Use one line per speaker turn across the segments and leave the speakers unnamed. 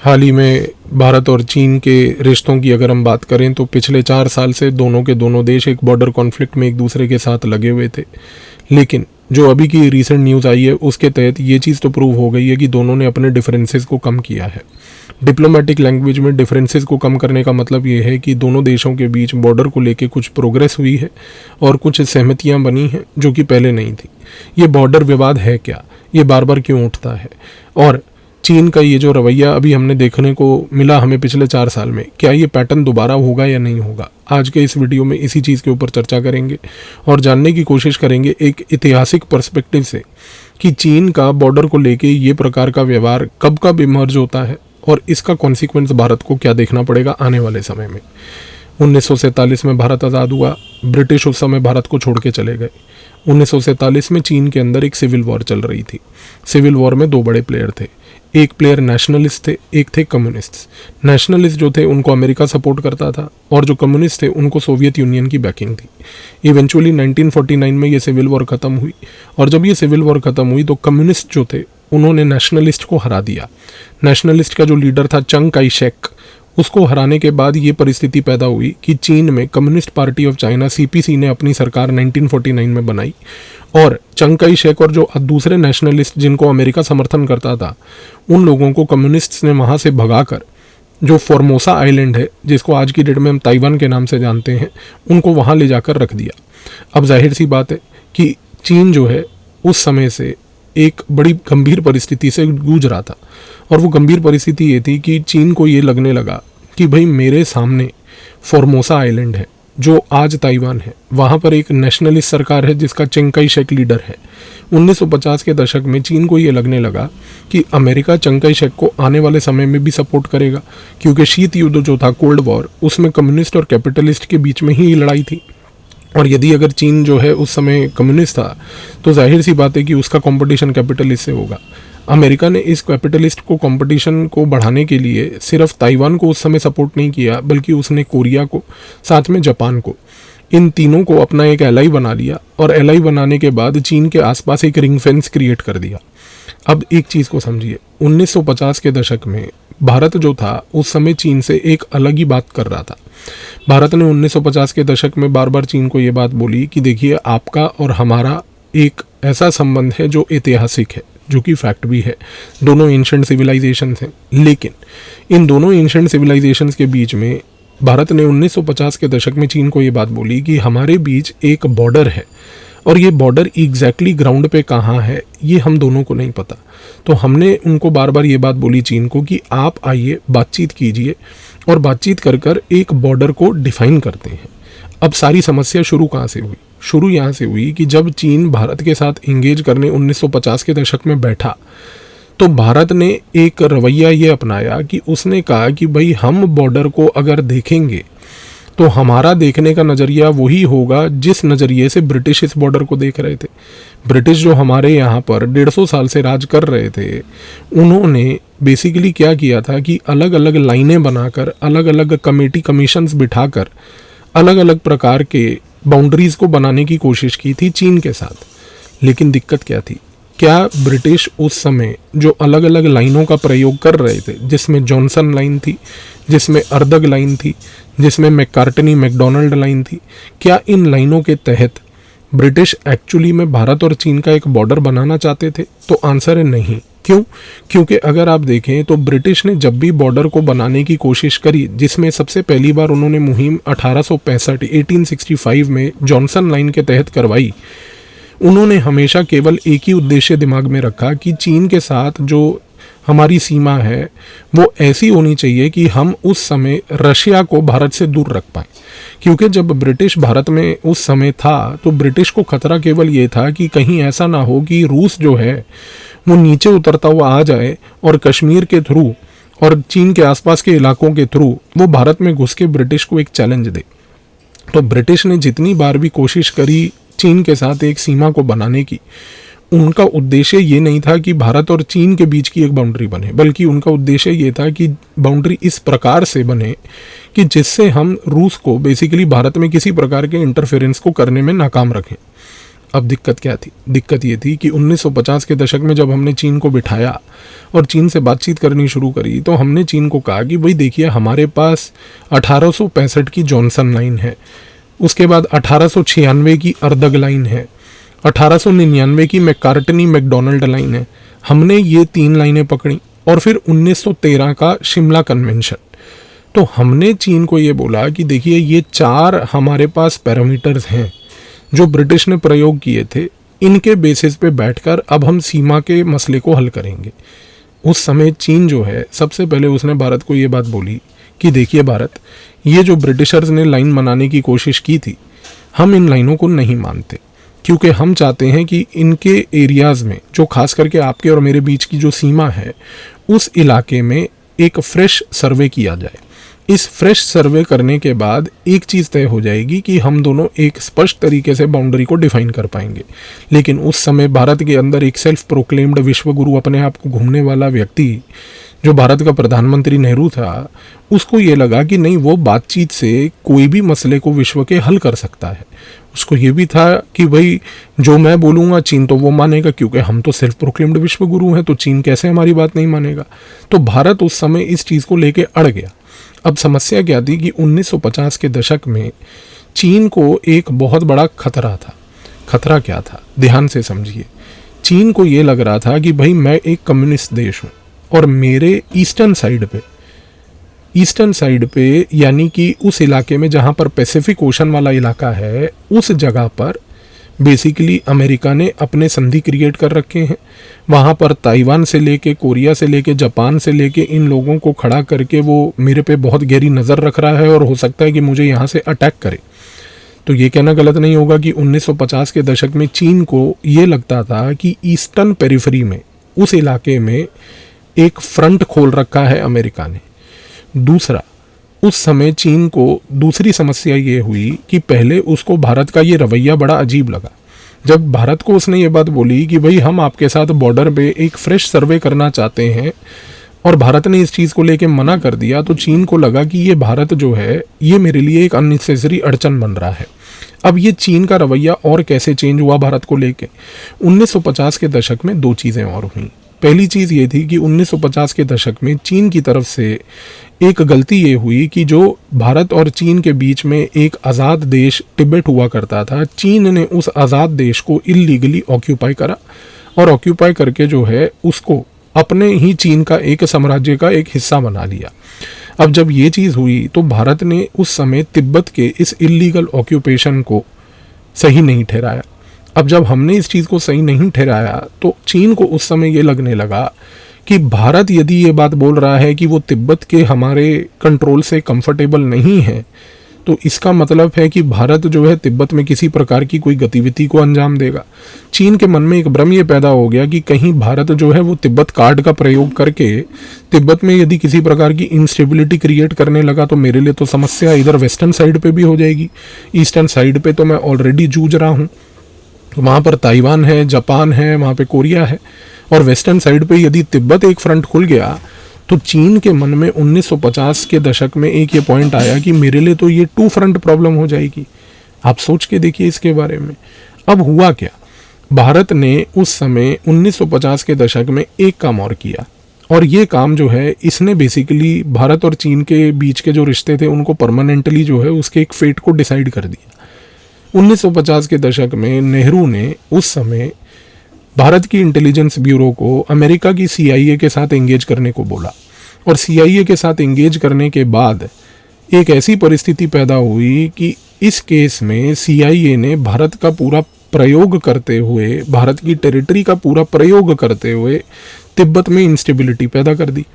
हाल ही में भारत और चीन के रिश्तों की अगर हम बात करें तो पिछले 4 साल से दोनों के दोनों देश एक बॉर्डर कॉन्फ्लिक्ट में एक दूसरे के साथ लगे हुए थे। लेकिन जो अभी की रिसेंट न्यूज़ आई है उसके तहत ये चीज़ तो प्रूव हो गई है कि दोनों ने अपने डिफरेंसेस को कम किया है। डिप्लोमेटिक लैंग्वेज में डिफरेंसेस को कम करने का मतलब ये है कि दोनों देशों के बीच बॉर्डर को लेके कुछ प्रोग्रेस हुई है और कुछ सहमतियाँ बनी हैं जो कि पहले नहीं थी। ये बॉर्डर विवाद है क्या, ये बार बार क्यों उठता है, और चीन का ये जो रवैया अभी हमने देखने को मिला हमें पिछले 4 साल में, क्या ये पैटर्न दोबारा होगा या नहीं होगा। आज के इस वीडियो में इसी चीज़ के ऊपर चर्चा करेंगे और जानने की कोशिश करेंगे एक ऐतिहासिक पर्सपेक्टिव से कि चीन का बॉर्डर को लेके ये प्रकार का व्यवहार कब कब इमर्ज होता है और इसका कॉन्सिक्वेंस भारत को क्या देखना पड़ेगा आने वाले समय में। 1947 में भारत आज़ाद हुआ, ब्रिटिश उस समय भारत को छोड़ के चले गए। 1947 में चीन के अंदर एक सिविल वॉर चल रही थी। सिविल वॉर में 2 बड़े प्लेयर थे, एक प्लेयर नेशनलिस्ट थे, एक थे कम्युनिस्ट। नेशनलिस्ट जो थे उनको अमेरिका सपोर्ट करता था और जो कम्युनिस्ट थे उनको सोवियत यूनियन की बैकिंग थी। इवेंचुअली 1949 में ये सिविल वॉर ख़त्म हुई और जब ये सिविल वॉर ख़त्म हुई तो कम्युनिस्ट जो थे उन्होंने नेशनलिस्ट को हरा दिया। नेशनलिस्ट का जो लीडर था चंग काई शेक, उसको हराने के बाद ये परिस्थिति पैदा हुई कि चीन में communist party of China CPC ने अपनी सरकार 1949 में बनाई और चंग काई शेक और जो दूसरे नेशनलिस्ट जिनको अमेरिका समर्थन करता था उन लोगों को कम्युनिस्ट्स ने वहाँ से भगाकर जो फॉर्मोसा आइलैंड है, जिसको आज की डेट में हम ताइवान के नाम से जानते हैं, उनको वहाँ ले जाकर रख दिया। अब जाहिर सी बात है कि चीन जो है उस समय से एक बड़ी गंभीर परिस्थिति से गूंज रहा था और वो गंभीर परिस्थिति ये थी कि चीन को ये लगने लगा कि भाई मेरे सामने फॉर्मोसा आइलैंड है जो आज ताइवान है, वहाँ पर एक नेशनलिस्ट सरकार है जिसका चिंग काई शेक लीडर है। 1950 के दशक में चीन को ये लगने लगा कि अमेरिका चिंग काई शेक को आने वाले समय में भी सपोर्ट करेगा, क्योंकि शीत युद्ध जो था, कोल्ड वॉर, उसमें कम्युनिस्ट और कैपिटलिस्ट के बीच में ही लड़ाई थी। और यदि अगर चीन जो है उस समय कम्युनिस्ट था तो जाहिर सी बात है कि उसका कंपटीशन कैपिटलिस्ट से होगा। अमेरिका ने इस कैपिटलिस्ट को कंपटीशन को बढ़ाने के लिए सिर्फ ताइवान को उस समय सपोर्ट नहीं किया, बल्कि उसने कोरिया को, साथ में जापान को, इन तीनों को अपना एक एलाई बना लिया और एलाई बनाने के बाद चीन के आसपास एक रिंग फेंस क्रिएट कर दिया। अब एक चीज़ को समझिए, 1950 के दशक में भारत जो था उस समय चीन से एक अलग ही बात कर रहा था। भारत ने 1950 के दशक में बार बार चीन को ये बात बोली कि देखिए आपका और हमारा एक ऐसा संबंध है जो ऐतिहासिक है, जो कि फैक्ट भी है। दोनों एंशिएंट सिविलाइजेशंस हैं, लेकिन इन दोनों एंशिएंट सिविलाइजेशंस के बीच में भारत ने 1950 के दशक में चीन को ये बात बोली कि हमारे बीच एक बॉर्डर है और ये बॉर्डर एग्जैक्टली ग्राउंड पे कहाँ है ये हम दोनों को नहीं पता। तो हमने उनको बार बार ये बात बोली चीन को कि आप आइए, बातचीत कीजिए और बातचीत कर कर एक बॉर्डर को डिफाइन करते हैं। अब सारी समस्या शुरू कहाँ से हुई? शुरू यहाँ से हुई कि जब चीन भारत के साथ इंगेज करने 1950 के दशक में बैठा तो भारत ने एक रवैया ये अपनाया कि उसने कहा कि भाई हम बॉर्डर को अगर देखेंगे तो हमारा देखने का नज़रिया वही होगा जिस नज़रिए से ब्रिटिश इस बॉर्डर को देख रहे थे। ब्रिटिश जो हमारे यहाँ पर 150 साल से राज कर रहे थे, उन्होंने बेसिकली क्या किया था कि अलग अलग लाइनें बनाकर, अलग अलग कमेटी कमीशंस बिठाकर अलग अलग प्रकार के बाउंड्रीज़ को बनाने की कोशिश की थी चीन के साथ। लेकिन दिक्कत क्या थी? क्या ब्रिटिश उस समय जो अलग अलग लाइनों का प्रयोग कर रहे थे, जिसमें जॉनसन लाइन थी, जिसमें अर्दग लाइन थी, जिसमें मैकार्टनी मैकडोनाल्ड लाइन थी, क्या इन लाइनों के तहत ब्रिटिश एक्चुअली में भारत और चीन का एक बॉर्डर बनाना चाहते थे? तो आंसर है नहीं। क्यों? क्योंकि अगर आप देखें तो ब्रिटिश ने जब भी बॉर्डर को बनाने की कोशिश करी, जिसमें सबसे पहली बार उन्होंने मुहिम 1865 में जॉनसन लाइन के तहत करवाई, उन्होंने हमेशा केवल एक ही उद्देश्य दिमाग में रखा कि चीन के साथ जो हमारी सीमा है वो ऐसी होनी चाहिए कि हम उस समय रशिया को भारत से दूर रख पाएं। क्योंकि जब ब्रिटिश भारत में उस समय था तो ब्रिटिश को खतरा केवल ये था कि कहीं ऐसा ना हो कि रूस जो है वो नीचे उतरता हुआ आ जाए और कश्मीर के थ्रू और चीन के आसपास के इलाकों के थ्रू वो भारत में घुस के ब्रिटिश को एक चैलेंज दे। तो ब्रिटिश ने जितनी बार भी कोशिश करी चीन के साथ एक सीमा को बनाने की, उनका उद्देश्य ये नहीं था कि भारत और चीन के बीच की एक बाउंड्री बने, बल्कि उनका उद्देश्य ये था कि बाउंड्री इस प्रकार से बने कि जिससे हम रूस को बेसिकली भारत में किसी प्रकार के इंटरफेरेंस को करने में नाकाम रखें। अब दिक्कत क्या थी? दिक्कत ये थी कि 1950 के दशक में जब हमने चीन को बिठाया और चीन से बातचीत करनी शुरू करी, तो हमने चीन को कहा कि भाई देखिए, हमारे पास 1865 की जॉनसन लाइन है, उसके बाद 1896 की अर्दग लाइन है, 1899 की मैकार्टनी मैकडोनल्ड लाइन है। हमने ये 3 लाइनें पकड़ी और फिर 1913 का शिमला कन्वेंशन। तो हमने चीन को ये बोला कि देखिए, ये 4 हमारे पास पैरामीटर्स हैं जो ब्रिटिश ने प्रयोग किए थे, इनके बेसिस पे बैठकर अब हम सीमा के मसले को हल करेंगे। उस समय चीन जो है, सबसे पहले उसने भारत को ये बात बोली कि देखिए भारत, ये जो ब्रिटिशर्स ने लाइन बनाने की कोशिश की थी, हम इन लाइनों को नहीं मानते, क्योंकि हम चाहते हैं कि इनके एरियाज़ में, जो खास करके आपके और मेरे बीच की जो सीमा है, उस इलाके में एक फ्रेश सर्वे किया जाए। इस फ्रेश सर्वे करने के बाद एक चीज़ तय हो जाएगी कि हम दोनों एक स्पष्ट तरीके से बाउंड्री को डिफाइन कर पाएंगे। लेकिन उस समय भारत के अंदर एक सेल्फ प्रोक्लेम्ड विश्वगुरु, अपने आप को घूमने वाला व्यक्ति, जो भारत का प्रधानमंत्री नेहरू था, उसको ये लगा कि नहीं, वो बातचीत से कोई भी मसले को विश्व के हल कर सकता है। उसको ये भी था कि भाई, जो मैं बोलूँगा चीन तो वो मानेगा, क्योंकि हम तो सेल्फ प्रोक्लेम्ड विश्वगुरु हैं, तो चीन कैसे हमारी बात नहीं मानेगा। तो भारत उस समय इस चीज़ को लेके अड़ गया। अब समस्या क्या थी कि 1950 के दशक में चीन को एक बहुत बड़ा खतरा था। खतरा क्या था? ध्यान से समझिए। चीन को ये लग रहा था कि भाई, मैं एक कम्युनिस्ट देश हूँ और मेरे ईस्टर्न साइड पे यानी कि उस इलाके में जहाँ पर पैसिफिक ओशन वाला इलाका है, उस जगह पर बेसिकली अमेरिका ने अपने संधि क्रिएट कर रखे हैं। वहाँ पर ताइवान से लेके, कोरिया से लेके, जापान से लेके, इन लोगों को खड़ा करके वो मेरे पे बहुत गहरी नज़र रख रहा है और हो सकता है कि मुझे यहाँ से अटैक करे। तो ये कहना गलत नहीं होगा कि 1950 के दशक में चीन को ये लगता था कि ईस्टर्न पेरिफेरी में, उस इलाके में एक फ्रंट खोल रखा है अमेरिका ने। दूसरा, उस समय चीन को दूसरी समस्या ये हुई कि पहले उसको भारत का ये रवैया बड़ा अजीब लगा। जब भारत को उसने ये बात बोली कि भाई, हम आपके साथ बॉर्डर पे एक फ्रेश सर्वे करना चाहते हैं, और भारत ने इस चीज़ को लेके मना कर दिया, तो चीन को लगा कि ये भारत जो है, ये मेरे लिए एक अननेसेसरी अड़चन बन रहा है। अब ये चीन का रवैया और कैसे चेंज हुआ भारत को लेके? 1950 के दशक में 2 चीज़ें और हुई। पहली चीज़ ये थी कि 1950 के दशक में चीन की तरफ से एक गलती ये हुई कि जो भारत और चीन के बीच में एक आज़ाद देश तिब्बत हुआ करता था, चीन ने उस आज़ाद देश को इल्लीगली ऑक्यूपाई करा, और ऑक्यूपाई करके जो है उसको अपने ही चीन का एक साम्राज्य का एक हिस्सा बना लिया। अब जब ये चीज़ हुई तो भारत ने उस समय तिब्बत के इस इल्लीगल ऑक्यूपेशन को सही नहीं ठहराया। अब जब हमने इस चीज़ को सही नहीं ठहराया तो चीन को उस समय ये लगने लगा कि भारत यदि ये बात बोल रहा है कि वो तिब्बत के हमारे कंट्रोल से कंफर्टेबल नहीं है, तो इसका मतलब है कि भारत जो है तिब्बत में किसी प्रकार की कोई गतिविधि को अंजाम देगा। चीन के मन में एक भ्रम ये पैदा हो गया कि कहीं भारत जो है वो तिब्बत कार्ड का प्रयोग करके तिब्बत में यदि किसी प्रकार की इंस्टेबिलिटी क्रिएट करने लगा, तो मेरे लिए तो समस्या इधर वेस्टर्न साइड पे भी हो जाएगी। ईस्टर्न साइड पे तो मैं ऑलरेडी जूझ रहा हूँ, तो वहाँ पर ताइवान है, जापान है, वहाँ पे कोरिया है, और वेस्टर्न साइड पे यदि तिब्बत एक फ्रंट खुल गया तो चीन के मन में 1950 के दशक में एक ये पॉइंट आया कि मेरे लिए तो ये 2 फ्रंट प्रॉब्लम हो जाएगी। आप सोच के देखिए इसके बारे में। अब हुआ क्या? भारत ने उस समय 1950 के दशक में एक काम और किया, और ये काम जो है इसने बेसिकली भारत और चीन के बीच के जो रिश्ते थे उनको परमानेंटली जो है उसके एक फेट को डिसाइड कर दिया। 1950 के दशक में नेहरू ने उस समय भारत की इंटेलिजेंस ब्यूरो को अमेरिका की CIA के साथ एंगेज करने को बोला, और CIA के साथ एंगेज करने के बाद एक ऐसी परिस्थिति पैदा हुई कि इस केस में CIA ने भारत का पूरा प्रयोग करते हुए, भारत की टेरिटरी का पूरा प्रयोग करते हुए तिब्बत में इंस्टेबिलिटी पैदा कर दी।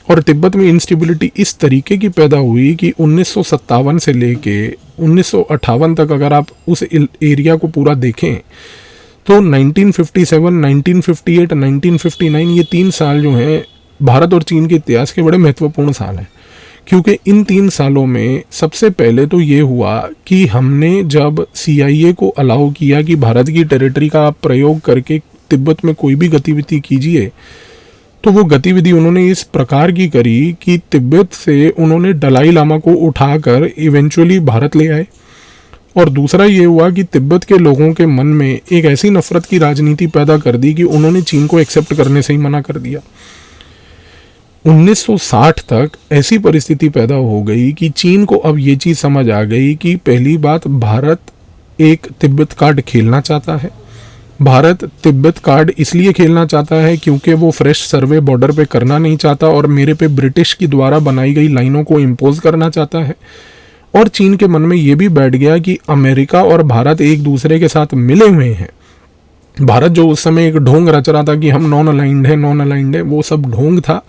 और तिब्बत में इंस्टेबिलिटी इस तरीके की पैदा हुई कि 1957 से लेके 1958 तक अगर आप उस एरिया को पूरा देखें तो 1957, 1958, 1959 ये 3 साल जो हैं भारत और चीन के इतिहास के बड़े महत्वपूर्ण साल हैं, क्योंकि इन 3 सालों में सबसे पहले तो ये हुआ कि हमने जब CIA को अलाउ किया कि भारत की टेरिटरी का प्रयोग करके तिब्बत में कोई भी गतिविधि कीजिए, तो वो गतिविधि उन्होंने इस प्रकार की करी कि तिब्बत से उन्होंने दलाई लामा को उठाकर इवेंचुअली भारत ले आए, और दूसरा ये हुआ कि तिब्बत के लोगों के मन में एक ऐसी नफरत की राजनीति पैदा कर दी कि उन्होंने चीन को एक्सेप्ट करने से ही मना कर दिया। 1960 तक ऐसी परिस्थिति पैदा हो गई कि चीन को अब ये चीज़ समझ आ गई कि पहली बात, भारत एक तिब्बत कार्ड खेलना चाहता है। भारत तिब्बत कार्ड इसलिए खेलना चाहता है क्योंकि वो फ्रेश सर्वे बॉर्डर पे करना नहीं चाहता और मेरे पे ब्रिटिश की द्वारा बनाई गई लाइनों को इम्पोज करना चाहता है। और चीन के मन में ये भी बैठ गया कि अमेरिका और भारत एक दूसरे के साथ मिले हुए हैं। भारत जो उस समय एक ढोंग रच रहा था कि हम नॉन अलाइंड है, वो सब ढोंग था।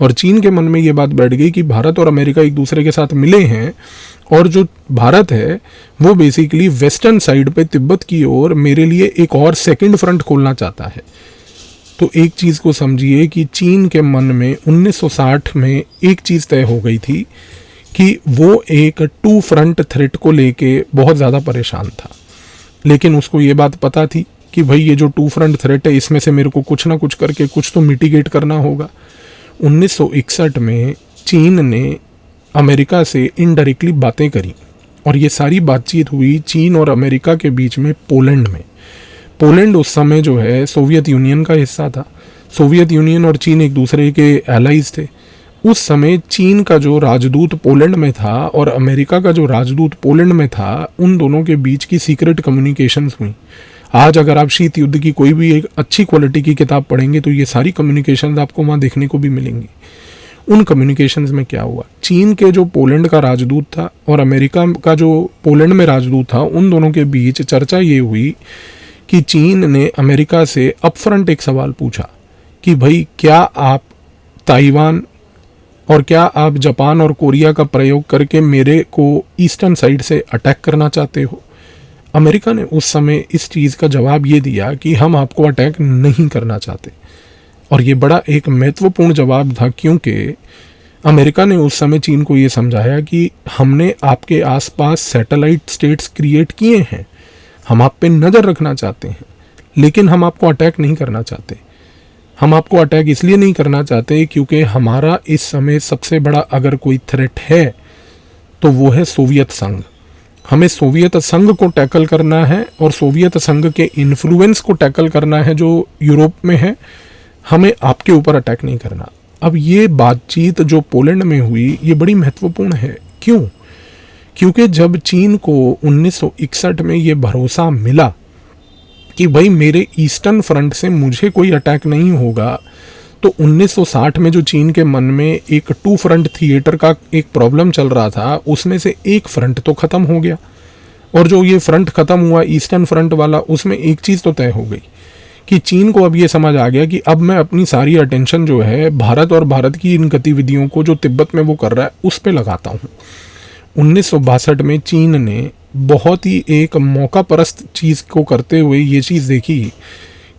और चीन के मन में ये बात बैठ गई कि भारत और अमेरिका एक दूसरे के साथ मिले हैं और जो भारत है वो बेसिकली वेस्टर्न साइड पे तिब्बत की ओर मेरे लिए एक और सेकंड फ्रंट खोलना चाहता है। तो एक चीज़ को समझिए कि चीन के मन में 1960 में एक चीज़ तय हो गई थी कि वो एक टू फ्रंट थ्रेट को लेके बहुत ज़्यादा परेशान था। लेकिन उसको ये बात पता थी कि भाई ये जो टू फ्रंट थ्रेट है इसमें से मेरे को कुछ ना कुछ करके कुछ तो मिटिगेट करना होगा। 1961 में चीन ने अमेरिका से इनडायरेक्टली बातें करी और ये सारी बातचीत हुई चीन और अमेरिका के बीच में पोलैंड में। पोलैंड उस समय जो है सोवियत यूनियन का हिस्सा था। सोवियत यूनियन और चीन एक दूसरे के एलाइज थे। उस समय चीन का जो राजदूत पोलैंड में था और अमेरिका का जो राजदूत पोलैंड में था, उन दोनों के बीच की सीक्रेट कम्युनिकेशंस हुई। आज अगर आप शीत युद्ध की कोई भी एक अच्छी क्वालिटी की किताब पढ़ेंगे तो ये सारी कम्युनिकेशंस आपको वहाँ देखने को भी मिलेंगी। उन कम्युनिकेशंस में क्या हुआ, चीन के जो पोलैंड का राजदूत था और अमेरिका का जो पोलैंड में राजदूत था, उन दोनों के बीच चर्चा ये हुई कि चीन ने अमेरिका से अपफ्रंट एक सवाल पूछा कि भाई क्या आप ताइवान और क्या आप जापान और कोरिया का प्रयोग करके मेरे को ईस्टर्न साइड से अटैक करना चाहते हो। अमेरिका ने उस समय इस चीज़ का जवाब ये दिया कि हम आपको अटैक नहीं करना चाहते। और ये बड़ा एक महत्वपूर्ण जवाब था क्योंकि अमेरिका ने उस समय चीन को ये समझाया कि हमने आपके आसपास सैटेलाइट स्टेट्स क्रिएट किए हैं, हम आप पे नज़र रखना चाहते हैं, लेकिन हम आपको अटैक नहीं करना चाहते। हम आपको अटैक इसलिए नहीं करना चाहते क्योंकि हमारा इस समय सबसे बड़ा अगर कोई थ्रेट है तो वो है सोवियत संघ। हमें सोवियत संघ को टैकल करना है और सोवियत संघ के इन्फ्लुएंस को टैकल करना है जो यूरोप में है। हमें आपके ऊपर अटैक नहीं करना। अब ये बातचीत जो पोलैंड में हुई ये बड़ी महत्वपूर्ण है। क्यों? क्योंकि जब चीन को 1961 में ये भरोसा मिला कि भाई मेरे ईस्टर्न फ्रंट से मुझे कोई अटैक नहीं होगा, तो 1960 में जो चीन के मन में एक टू फ्रंट थिएटर का एक प्रॉब्लम चल रहा था, उसमें से एक फ्रंट तो ख़त्म हो गया। और जो ये फ्रंट ख़त्म हुआ ईस्टर्न फ्रंट वाला, उसमें एक चीज़ तो तय हो गई कि चीन को अब ये समझ आ गया कि अब मैं अपनी सारी अटेंशन जो है भारत और भारत की इन गतिविधियों को जो तिब्बत में वो कर रहा है उस पर लगाता हूँ। 1962 में चीन ने बहुत ही एक मौका परस्त चीज़ को करते हुए ये चीज़ देखी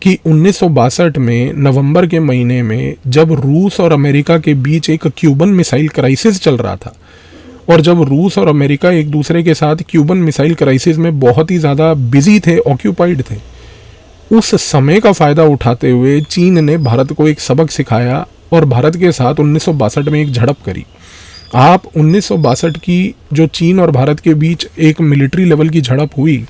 कि 1962 में नवंबर के महीने में जब रूस और अमेरिका के बीच एक क्यूबन मिसाइल क्राइसिस चल रहा था, और जब रूस और अमेरिका एक दूसरे के साथ क्यूबन मिसाइल क्राइसिस में बहुत ही ज़्यादा बिजी थे, ऑक्यूपाइड थे, उस समय का फ़ायदा उठाते हुए चीन ने भारत को एक सबक सिखाया और भारत के साथ 1962 में एक झड़प करी। आप 1962 की जो चीन और भारत के बीच एक मिलिट्री लेवल की झड़प हुई,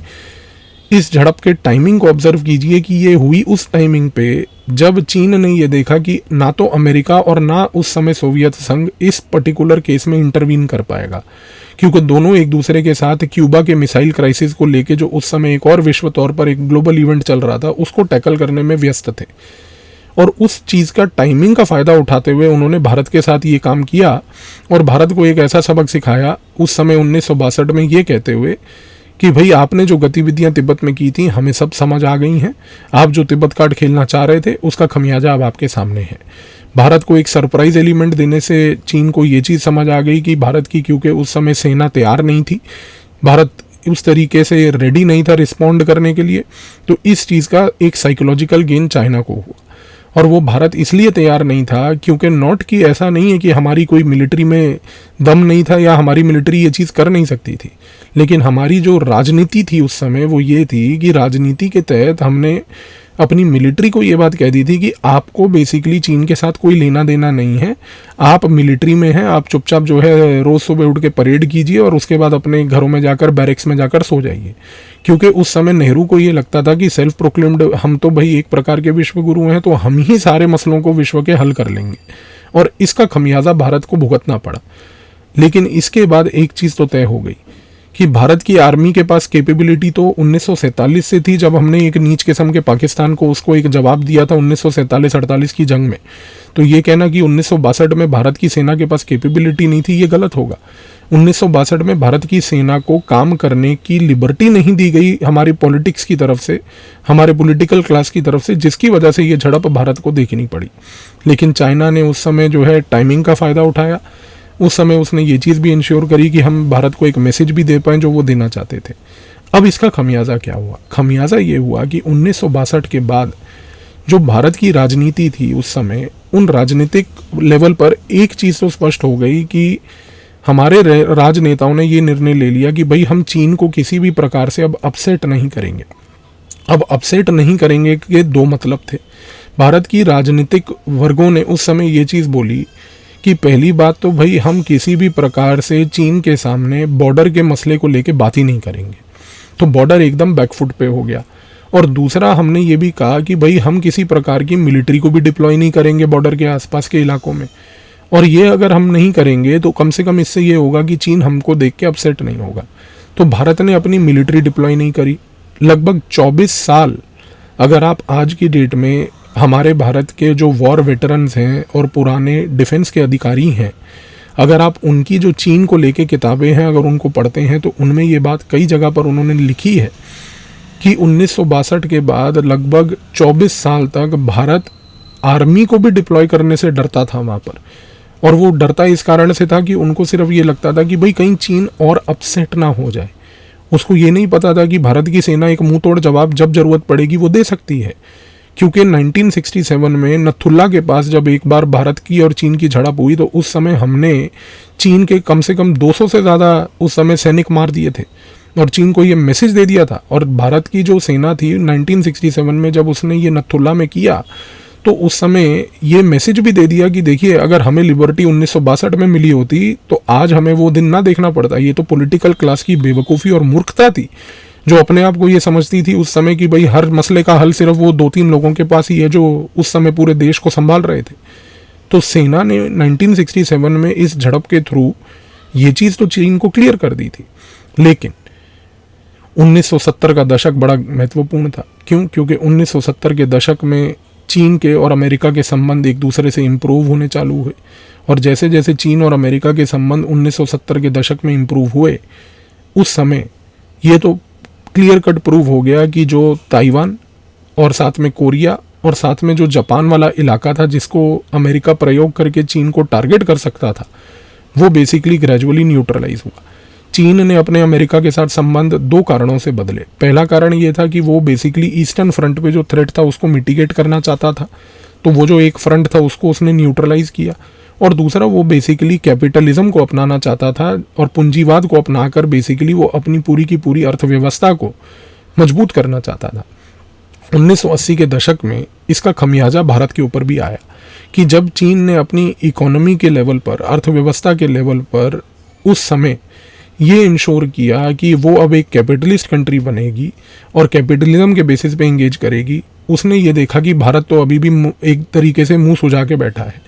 इस झड़प के टाइमिंग को ऑब्जर्व कीजिए कि ये हुई उस टाइमिंग पे जब चीन ने ये देखा कि ना तो अमेरिका और ना उस समय सोवियत संघ इस पर्टिकुलर केस में इंटरवीन कर पाएगा, क्योंकि दोनों एक दूसरे के साथ क्यूबा के मिसाइल क्राइसिस को लेके जो उस समय एक और विश्व तौर पर एक ग्लोबल इवेंट चल रहा था उसको टैकल करने में व्यस्त थे। और उस चीज़ का टाइमिंग का फ़ायदा उठाते हुए उन्होंने भारत के साथ ये काम किया और भारत को एक ऐसा सबक सिखाया उस समय 1962 में, ये कहते हुए कि भाई आपने जो गतिविधियां तिब्बत में की थी हमें सब समझ आ गई हैं। आप जो तिब्बत कार्ड खेलना चाह रहे थे उसका खमियाजा अब आपके सामने है। भारत को एक सरप्राइज एलिमेंट देने से चीन को ये चीज़ समझ आ गई कि भारत की, क्योंकि उस समय सेना तैयार नहीं थी, भारत उस तरीके से रेडी नहीं था रिस्पॉन्ड करने के लिए, तो इस चीज़ का एक साइकोलॉजिकल गेन चाइना को हुआ। और वो भारत इसलिए तैयार नहीं था क्योंकि नॉट कि ऐसा नहीं है कि हमारी कोई मिलिट्री में दम नहीं था या हमारी मिलिट्री ये चीज़ कर नहीं सकती थी, लेकिन हमारी जो राजनीति थी उस समय वो ये थी कि राजनीति के तहत हमने अपनी मिलिट्री को ये बात कह दी थी कि आपको बेसिकली चीन के साथ कोई लेना देना नहीं है, आप मिलिट्री में हैं, आप चुपचाप जो है रोज़ सुबह उठ के परेड कीजिए और उसके बाद अपने घरों में जाकर बैरिक्स में जाकर सो जाइए। क्योंकि उस समय नेहरू को ये लगता था कि सेल्फ प्रोक्लेम्ड हम तो भाई एक प्रकार के विश्व गुरु हैं, तो हम ही सारे मसलों को विश्व के हल कर लेंगे, और इसका खमियाजा भारत को भुगतना पड़ा। लेकिन इसके बाद एक चीज़ तो तय हो गई कि भारत की आर्मी के पास कैपेबिलिटी तो 1947 से थी, जब हमने एक नीच किस्म के पाकिस्तान को उसको एक जवाब दिया था 1947-48 की जंग में। तो ये कहना कि 1962 में भारत की सेना के पास कैपेबिलिटी नहीं थी, ये गलत होगा। 1962 में भारत की सेना को काम करने की लिबर्टी नहीं दी गई हमारी पॉलिटिक्स की तरफ से, हमारे पॉलिटिकल क्लास की तरफ से, जिसकी वजह से ये झड़प भारत को देखनी पड़ी। लेकिन चाइना ने उस समय जो है टाइमिंग का फ़ायदा उठाया। उस समय उसने ये चीज़ भी इंश्योर करी कि हम भारत को एक मैसेज भी दे पाएँ जो वो देना चाहते थे। अब इसका खमियाजा क्या हुआ? खमियाजा ये हुआ कि 1962 के बाद जो भारत की राजनीति थी उस समय, उन राजनीतिक लेवल पर एक चीज़ तो स्पष्ट हो गई कि हमारे राजनेताओं ने ये निर्णय ले लिया कि भाई हम चीन को किसी भी प्रकार से अब अपसेट नहीं करेंगे। अब अपसेट नहीं करेंगे के दो मतलब थे। भारत की राजनीतिक वर्गों ने उस समय ये चीज़ बोली कि पहली बात तो भाई हम किसी भी प्रकार से चीन के सामने बॉर्डर के मसले को लेके बात ही नहीं करेंगे, तो बॉर्डर एकदम बैकफुट पे हो गया। और दूसरा हमने ये भी कहा कि भाई हम किसी प्रकार की मिलिट्री को भी डिप्लॉय नहीं करेंगे बॉर्डर के आसपास के इलाकों में, और ये अगर हम नहीं करेंगे तो कम से कम इससे ये होगा कि चीन हमको देख के अपसेट नहीं होगा। तो भारत ने अपनी मिलिट्री डिप्लॉय नहीं करी लगभग 24 साल। अगर आप आज की डेट में हमारे भारत के जो वॉर वेटरन्स हैं और पुराने डिफेंस के अधिकारी हैं, अगर आप उनकी जो चीन को लेके किताबें हैं अगर उनको पढ़ते हैं, तो उनमें ये बात कई जगह पर उन्होंने लिखी है कि 1962 के बाद लगभग 24 साल तक भारत आर्मी को भी डिप्लॉय करने से डरता था वहाँ पर। और वो डरता इस कारण से था कि उनको सिर्फ ये लगता था कि भाई कहीं चीन और अपसेट ना हो जाए। उसको ये नहीं पता था कि भारत की सेना एक मुंह तोड़ जवाब जब जरूरत पड़ेगी वो दे सकती है। क्योंकि 1967 में नथुल्ला के पास जब एक बार भारत की और चीन की झड़प हुई, तो उस समय हमने चीन के कम से कम 200 से ज़्यादा उस समय सैनिक मार दिए थे और चीन को ये मैसेज दे दिया था। और भारत की जो सेना थी 1967 में जब उसने ये नथुल्ला में किया, तो उस समय ये मैसेज भी दे दिया कि देखिए अगर हमें लिबर्टी 1962 में मिली होती तो आज हमें वो दिन ना देखना पड़ता। ये तो पॉलिटिकल क्लास की बेवकूफ़ी और मूर्खता थी जो अपने आप को ये समझती थी उस समय कि भाई हर मसले का हल सिर्फ वो 2-3 लोगों के पास ही है जो उस समय पूरे देश को संभाल रहे थे। तो सेना ने 1967 में इस झड़प के थ्रू ये चीज़ तो चीन को क्लियर कर दी थी। लेकिन 1970 का दशक बड़ा महत्वपूर्ण था। क्यों? क्योंकि 1970 के दशक में चीन के और अमेरिका के संबंध एक दूसरे से इम्प्रूव होने चालू हुए, और जैसे जैसे चीन और अमेरिका के संबंध 1970 के दशक में इम्प्रूव हुए, उस समय ये तो क्लियर कट प्रूव हो गया कि जो ताइवान और साथ में कोरिया और साथ में जो जापान वाला इलाका था जिसको अमेरिका प्रयोग करके चीन को टारगेट कर सकता था, वो बेसिकली ग्रेजुअली न्यूट्रलाइज हुआ। चीन ने अपने अमेरिका के साथ संबंध 2 कारणों से बदले। पहला कारण ये था कि वो बेसिकली ईस्टर्न फ्रंट पे जो थ्रेट था उसको मिटिगेट करना चाहता था, तो वो जो एक फ्रंट था उसको उसने न्यूट्रलाइज किया। और दूसरा वो बेसिकली कैपिटलिज्म को अपनाना चाहता था और पूंजीवाद को अपनाकर बेसिकली वो अपनी पूरी की पूरी अर्थव्यवस्था को मजबूत करना चाहता था। 1980 के दशक में इसका खमियाजा भारत के ऊपर भी आया कि जब चीन ने अपनी इकोनॉमी के लेवल पर, अर्थव्यवस्था के लेवल पर उस समय ये इंश्योर किया कि वो अब एक कैपिटलिस्ट कंट्री बनेगी और कैपिटलिज्म के बेसिस पे इंगेज करेगी, उसने ये देखा कि भारत तो अभी भी एक तरीके से मुंह सुजा के बैठा है।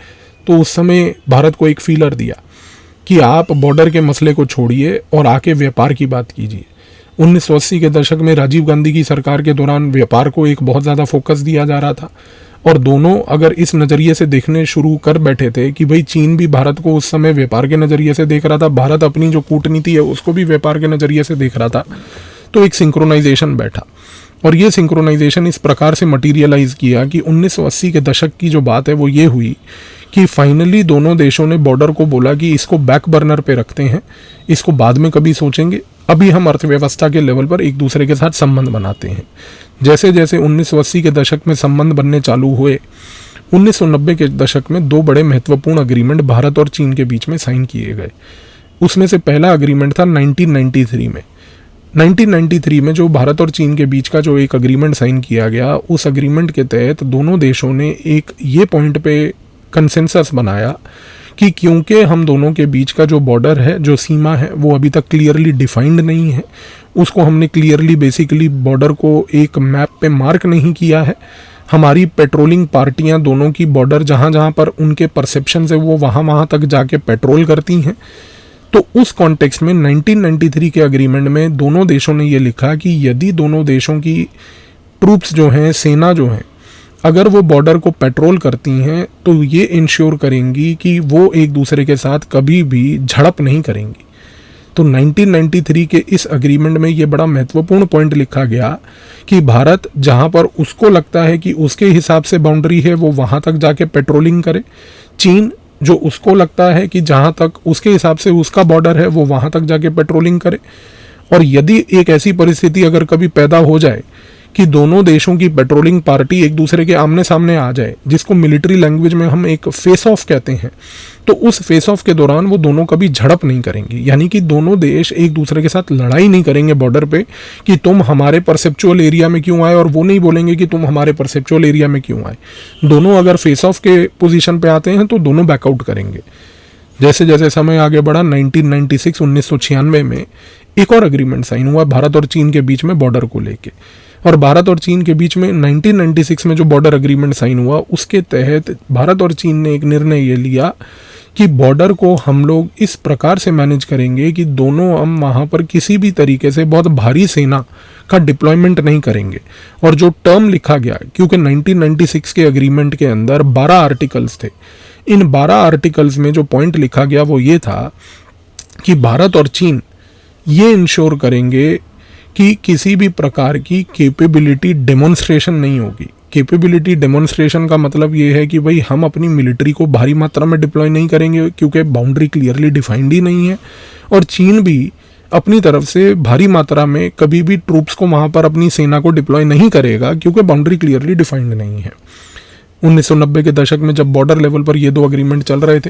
तो उस समय भारत को एक फीलर दिया कि आप बॉर्डर के मसले को छोड़िए और आके व्यापार की बात कीजिए। 1980 के दशक में राजीव गांधी की सरकार के दौरान व्यापार को एक बहुत ज़्यादा फोकस दिया जा रहा था, और दोनों अगर इस नज़रिए से देखने शुरू कर बैठे थे कि भाई चीन भी भारत को उस समय व्यापार के नज़रिए से देख रहा था, भारत अपनी जो कूटनीति है उसको भी व्यापार के नज़रिए से देख रहा था, तो एक सिंक्रोनाइजेशन बैठा। और ये सिंक्रोनाइजेशन इस प्रकार से मटीरियलाइज किया कि 1980 के दशक की जो बात है वो ये हुई कि फाइनली दोनों देशों ने बॉर्डर को बोला कि इसको बैक बर्नर पे रखते हैं, इसको बाद में कभी सोचेंगे, अभी हम अर्थव्यवस्था के लेवल पर एक दूसरे के साथ संबंध बनाते हैं। जैसे जैसे 1980 के दशक में संबंध बनने चालू हुए, 1990 के दशक में 2 बड़े महत्वपूर्ण अग्रीमेंट भारत और चीन के बीच में साइन किए गए। उसमें से पहला अग्रीमेंट था 1993 में। 1993 में जो भारत और चीन के बीच का जो एक अग्रीमेंट साइन किया गया, उस अग्रीमेंट के तहत दोनों देशों ने एक ये पॉइंट पे कंसेंसस बनाया कि क्योंकि हम दोनों के बीच का जो बॉर्डर है, जो सीमा है, वो अभी तक क्लियरली डिफाइंड नहीं है, उसको हमने क्लियरली बेसिकली बॉर्डर को एक मैप पे मार्क नहीं किया है। हमारी पेट्रोलिंग पार्टियां दोनों की बॉर्डर जहाँ जहाँ पर उनके परसेप्शन से वो वहाँ तक जाके पेट्रोल करती हैं। तो उस कॉन्टेक्स्ट में 1993 के अग्रीमेंट में दोनों देशों ने ये लिखा कि यदि दोनों देशों की ट्रूप्स जो हैं, सेना जो है, अगर वो बॉर्डर को पेट्रोल करती हैं तो ये इंश्योर करेंगी कि वो एक दूसरे के साथ कभी भी झड़प नहीं करेंगी। तो 1993 के इस अग्रीमेंट में ये बड़ा महत्वपूर्ण पॉइंट लिखा गया कि भारत जहाँ पर उसको लगता है कि उसके हिसाब से बाउंड्री है वो वहाँ तक जाके पेट्रोलिंग करे, चीन जो उसको लगता है कि जहाँ तक उसके हिसाब से उसका बॉर्डर है वो वहाँ तक जाके पेट्रोलिंग करे। और यदि एक ऐसी परिस्थिति अगर कभी पैदा हो जाए कि दोनों देशों की पेट्रोलिंग पार्टी एक दूसरे के आमने सामने आ जाए, जिसको मिलिट्री लैंग्वेज में हम एक फेस ऑफ कहते हैं, तो उस फेस ऑफ के दौरान वो दोनों कभी झड़प नहीं करेंगे। यानी कि दोनों देश एक दूसरे के साथ लड़ाई नहीं करेंगे बॉर्डर पे कि तुम हमारे परसेप्चुअल एरिया में क्यों आए, और वो नहीं बोलेंगे कि तुम हमारे परसेप्चुअल एरिया में क्यों आए। दोनों अगर फेस ऑफ के पोजीशन पे आते हैं तो दोनों बैकआउट करेंगे। जैसे जैसे समय आगे बढ़ा, 1996 में एक और अग्रीमेंट साइन हुआ भारत और चीन के बीच में बॉर्डर को लेके। और भारत और चीन के बीच में 1996 में जो बॉर्डर अग्रीमेंट साइन हुआ, उसके तहत भारत और चीन ने एक निर्णय ये लिया कि बॉर्डर को हम लोग इस प्रकार से मैनेज करेंगे कि दोनों हम वहाँ पर किसी भी तरीके से बहुत भारी सेना का डिप्लॉयमेंट नहीं करेंगे। और जो टर्म लिखा गया, क्योंकि 1996 के अग्रीमेंट के अंदर 12 आर्टिकल्स थे, इन 12 आर्टिकल्स में जो पॉइंट लिखा गया वो ये था कि भारत और चीन ये इंश्योर करेंगे कि किसी भी प्रकार की कैपेबिलिटी डेमोन्स्ट्रेशन नहीं होगी। कैपेबिलिटी डेमोन्स्ट्रेशन का मतलब ये है कि भाई हम अपनी मिलिट्री को भारी मात्रा में डिप्लॉय नहीं करेंगे क्योंकि बाउंड्री क्लियरली डिफाइंड ही नहीं है, और चीन भी अपनी तरफ से भारी मात्रा में कभी भी ट्रूप्स को वहाँ पर अपनी सेना को डिप्लॉय नहीं करेगा क्योंकि बाउंड्री क्लियरली डिफाइंड नहीं है। 1990 के दशक में जब बॉर्डर लेवल पर ये दो अग्रीमेंट चल रहे थे,